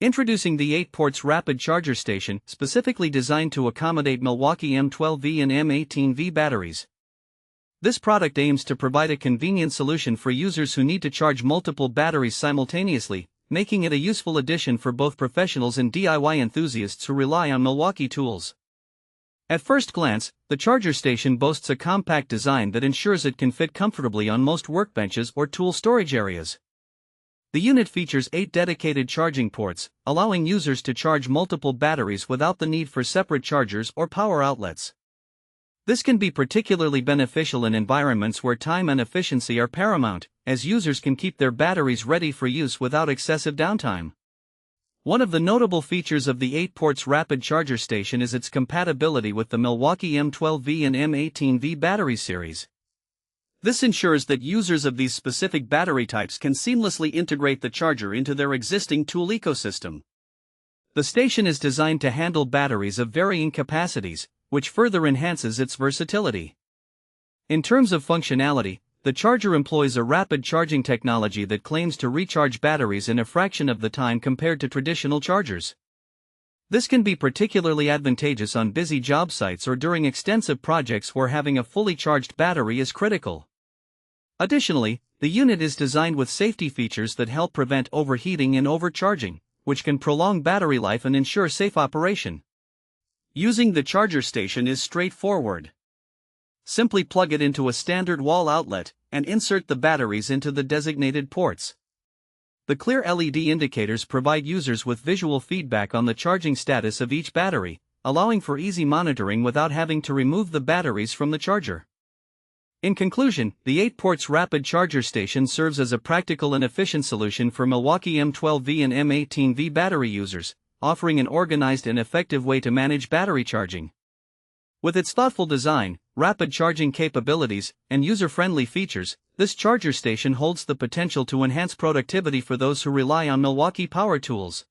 Introducing the 8-ports rapid charger station, specifically designed to accommodate Milwaukee M12V and M18V batteries. This product aims to provide a convenient solution for users who need to charge multiple batteries simultaneously, making it a useful addition for both professionals and DIY enthusiasts who rely on Milwaukee tools. At first glance, the charger station boasts a compact design that ensures it can fit comfortably on most workbenches or tool storage areas. The unit features 8 dedicated charging ports, allowing users to charge multiple batteries without the need for separate chargers or power outlets. This can be particularly beneficial in environments where time and efficiency are paramount, as users can keep their batteries ready for use without excessive downtime. One of the notable features of the 8-ports rapid charger station is its compatibility with the Milwaukee M12V and M18V battery series. This ensures that users of these specific battery types can seamlessly integrate the charger into their existing tool ecosystem. The station is designed to handle batteries of varying capacities, which further enhances its versatility. In terms of functionality, the charger employs a rapid charging technology that claims to recharge batteries in a fraction of the time compared to traditional chargers. This can be particularly advantageous on busy job sites or during extensive projects where having a fully charged battery is critical. Additionally, the unit is designed with safety features that help prevent overheating and overcharging, which can prolong battery life and ensure safe operation. Using the charger station is straightforward. Simply plug it into a standard wall outlet and insert the batteries into the designated ports. The clear LED indicators provide users with visual feedback on the charging status of each battery, allowing for easy monitoring without having to remove the batteries from the charger. In conclusion, the 8-ports rapid charger station serves as a practical and efficient solution for Milwaukee M12V and M18V battery users, offering an organized and effective way to manage battery charging. With its thoughtful design, rapid charging capabilities, and user-friendly features, this charger station holds the potential to enhance productivity for those who rely on Milwaukee power tools.